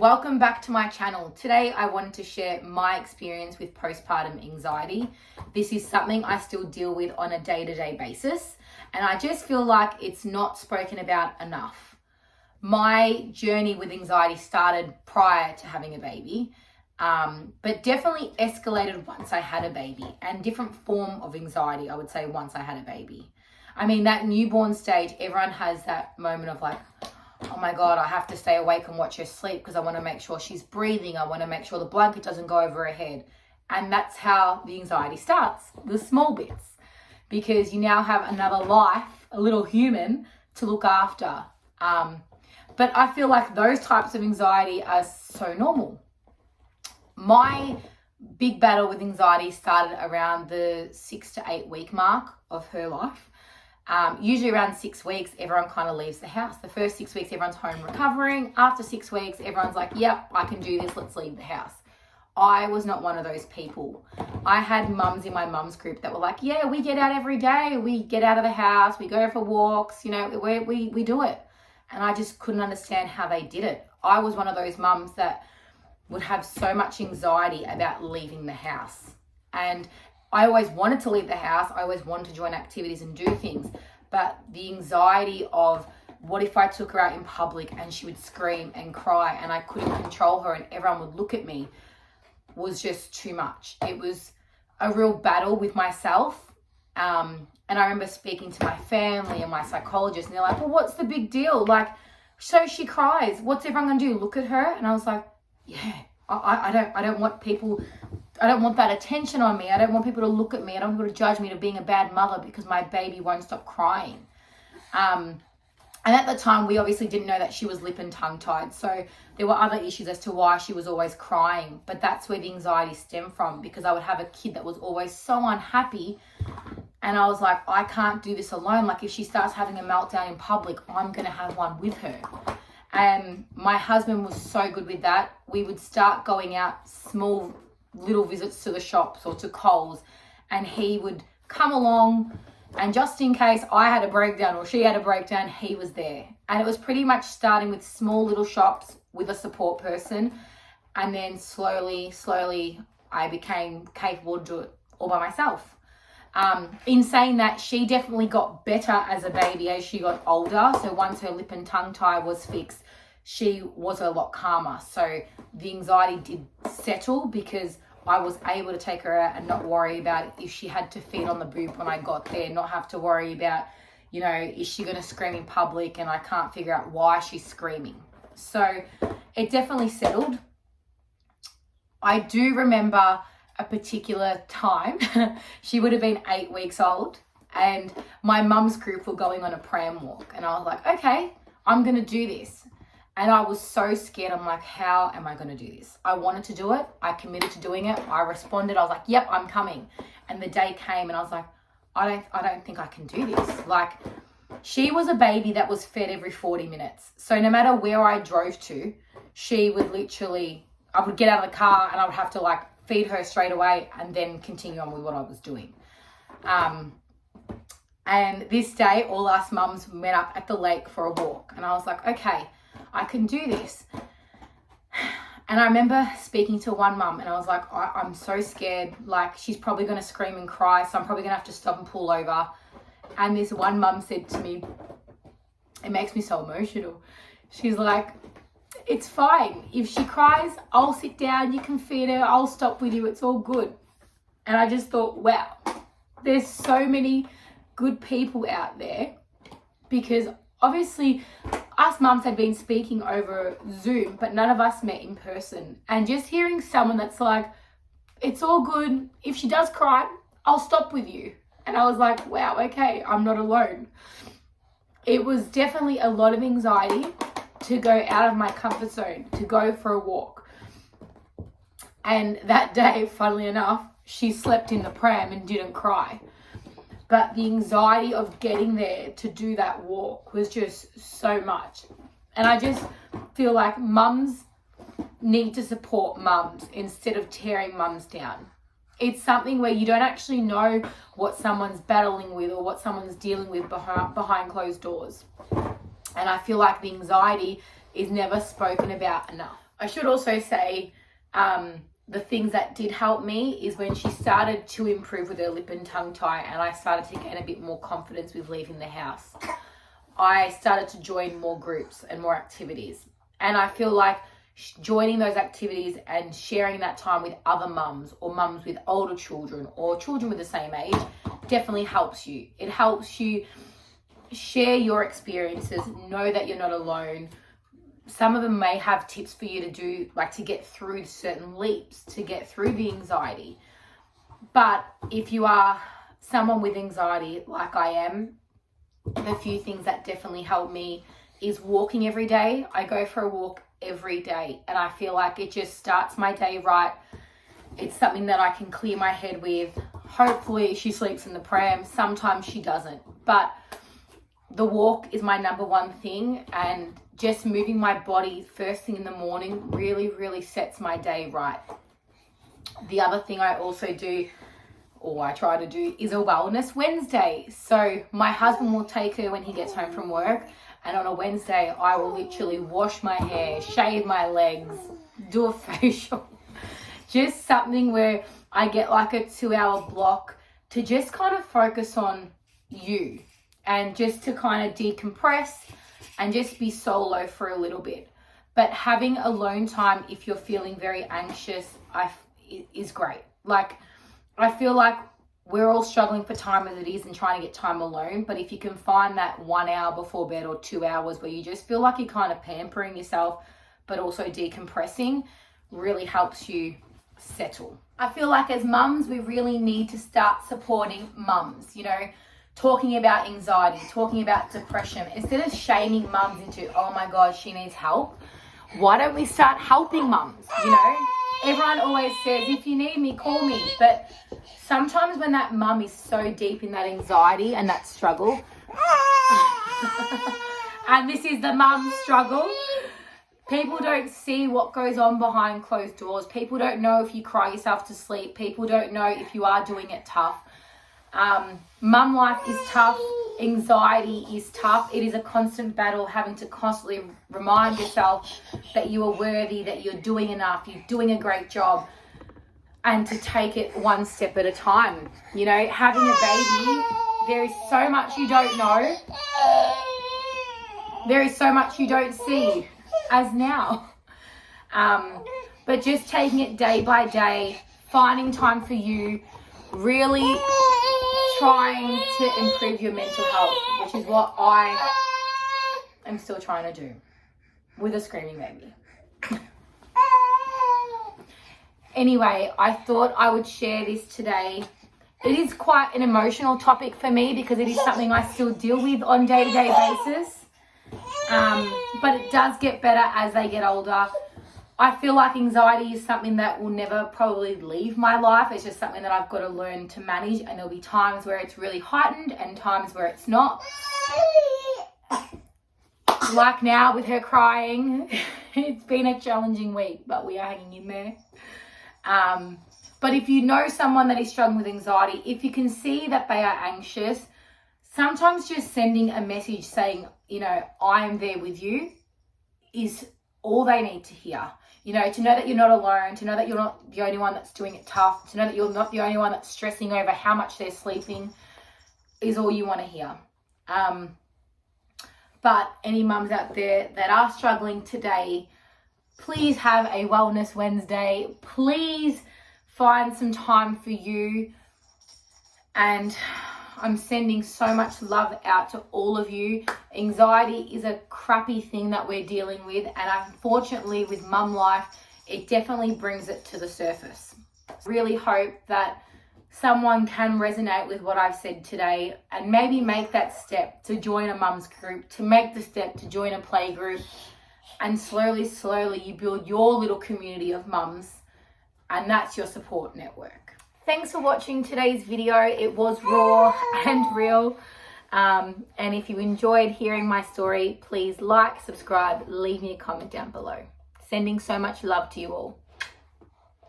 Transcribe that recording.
welcome back to my channel. Today I wanted to share my experience with postpartum anxiety. This is something I still deal with on a day-to-day basis, and I just feel like it's not spoken about enough. My journey with anxiety started prior to having a baby, but definitely escalated once I had a baby, and different form of anxiety, I would say, once I had a baby. I mean, that newborn stage, everyone has that moment of like, oh my God, I have to stay awake and watch her sleep because I want to make sure she's breathing. I want to make sure the blanket doesn't go over her head. And that's how the anxiety starts, the small bits, because you now have another life, a little human to look after. But I feel like those types of anxiety are so normal. My big battle with anxiety started around the 6 to 8 week mark of her life. Usually around 6 weeks, everyone kind of leaves the house. The first 6 weeks, everyone's home recovering. After 6 weeks, everyone's like, yep, I can do this. Let's leave the house. I was not one of those people. I had mums in my mum's group that were like, yeah, we get out every day. We get out of the house. We go for walks. You know, we do it. And I just couldn't understand how they did it. I was one of those mums that would have so much anxiety about leaving the house. And I always wanted to leave the house. I always wanted to join activities and do things. But the anxiety of what if I took her out in public and she would scream and cry and I couldn't control her and everyone would look at me was just too much. It was a real battle with myself. And I remember speaking to my family and my psychologist, and they're like, well, what's the big deal? Like, so she cries. What's everyone going to do? Look at her? And I was like, yeah, I don't want people... I don't want that attention on me. I don't want people to look at me. I don't want people to judge me to being a bad mother because my baby won't stop crying. And at the time, we obviously didn't know that she was lip and tongue tied. So there were other issues as to why she was always crying. But that's where the anxiety stemmed from, because I would have a kid that was always so unhappy. And I was like, I can't do this alone. Like, if she starts having a meltdown in public, I'm going to have one with her. And my husband was so good with that. We would start going out small little visits to the shops or to Coles, and he would come along, and just in case I had a breakdown or she had a breakdown, he was there. And it was pretty much starting with small little shops with a support person, and then slowly I became capable to do it all by myself. In saying that, she definitely got better as a baby as she got older. So once her lip and tongue tie was fixed, she was a lot calmer. So the anxiety did settle because I was able to take her out and not worry about if she had to feed on the boob when I got there, not have to worry about, you know, is she going to scream in public and I can't figure out why she's screaming. So it definitely settled. I do remember a particular time, she would have been 8 weeks old, and my mum's group were going on a pram walk, and I was like, okay, I'm going to do this. And I was so scared. I'm like, how am I going to do this? I wanted to do it. I committed to doing it. I responded. I was like, yep, I'm coming. And the day came and I was like, I don't think I can do this. Like, she was a baby that was fed every 40 minutes. So no matter where I drove to, she would literally, I would get out of the car and I would have to like feed her straight away and then continue on with what I was doing. And this day, all us mums met up at the lake for a walk. And I was like, okay, I can do this. And I remember speaking to one mum and I was like, I'm so scared. Like, she's probably going to scream and cry. So I'm probably going to have to stop and pull over. And this one mum said to me, it makes me so emotional. She's like, it's fine. If she cries, I'll sit down. You can feed her. I'll stop with you. It's all good. And I just thought, wow, there's so many good people out there, because obviously us mums had been speaking over Zoom, but none of us met in person. And just hearing someone that's like, it's all good. If she does cry, I'll stop with you. And I was like, wow, okay, I'm not alone. It was definitely a lot of anxiety to go out of my comfort zone, to go for a walk. And that day, funnily enough, she slept in the pram and didn't cry. But the anxiety of getting there to do that walk was just so much. And I just feel like mums need to support mums instead of tearing mums down. It's something where you don't actually know what someone's battling with or what someone's dealing with behind closed doors. And I feel like the anxiety is never spoken about enough. I should also say the things that did help me is when she started to improve with her lip and tongue tie and I started to gain a bit more confidence with leaving the house. I started to join more groups and more activities. And I feel like joining those activities and sharing that time with other mums or mums with older children or children with the same age definitely helps you. It helps you share your experiences, know that you're not alone. Some of them may have tips for you to do, like to get through certain leaps, to get through the anxiety. But if you are someone with anxiety like I am, the few things that definitely help me is walking every day. I go for a walk every day and I feel like it just starts my day right. It's something that I can clear my head with. Hopefully she sleeps in the pram. Sometimes she doesn't. But the walk is my number one thing, and just moving my body first thing in the morning really, really sets my day right. The other thing I also do, or I try to do, is a Wellness Wednesday. So my husband will take her when he gets home from work, and on a Wednesday I will literally wash my hair, shave my legs, do a facial. Just something where I get like a 2-hour block to just kind of focus on you and just to kind of decompress and just be solo for a little bit. But having alone time if you're feeling very anxious is great. Like, I feel like we're all struggling for time as it is and trying to get time alone. But if you can find that 1 hour before bed or 2 hours where you just feel like you're kind of pampering yourself, but also decompressing, really helps you settle. I feel like as mums, we really need to start supporting mums, you know, talking about anxiety, talking about depression. Instead of shaming mums into, oh my God, she needs help, why don't we start helping mums, you know? Everyone always says, if you need me, call me. But sometimes when that mum is so deep in that anxiety and that struggle, and this is the mum struggle, people don't see what goes on behind closed doors. People don't know if you cry yourself to sleep. People don't know if you are doing it tough. Mum life is tough. Anxiety is tough. It is a constant battle, having to constantly remind yourself that you are worthy, that you're doing enough, you're doing a great job, and to take it one step at a time. You know, having a baby, there is so much you don't know. There is so much you don't see as now. But just taking it day by day, finding time for you, really trying to improve your mental health, which is what I am still trying to do with a screaming baby. Anyway, I thought I would share this today. It is quite an emotional topic for me because it is something I still deal with on a day-to-day basis. But it does get better as they get older. I feel like anxiety is something that will never probably leave my life. It's just something that I've got to learn to manage, and there'll be times where it's really heightened and times where it's not. Like now with her crying, it's been a challenging week, but we are hanging in there. But if you know someone that is struggling with anxiety, if you can see that they are anxious, sometimes just sending a message saying, you know, I am there with you is all they need to hear. You know, to know that you're not alone, to know that you're not the only one that's doing it tough, to know that you're not the only one that's stressing over how much they're sleeping is all you want to hear. But any mums out there that are struggling today, please have a Wellness Wednesday. Please find some time for you. And I'm sending so much love out to all of you. Anxiety is a crappy thing that we're dealing with, and unfortunately with mum life, it definitely brings it to the surface. Really hope that someone can resonate with what I've said today and maybe make that step to join a mum's group, to make the step to join a play group, and slowly you build your little community of mums, and that's your support network. Thanks for watching today's video. It was raw and real. And if you enjoyed hearing my story, please like, subscribe, leave me a comment down below. Sending so much love to you all.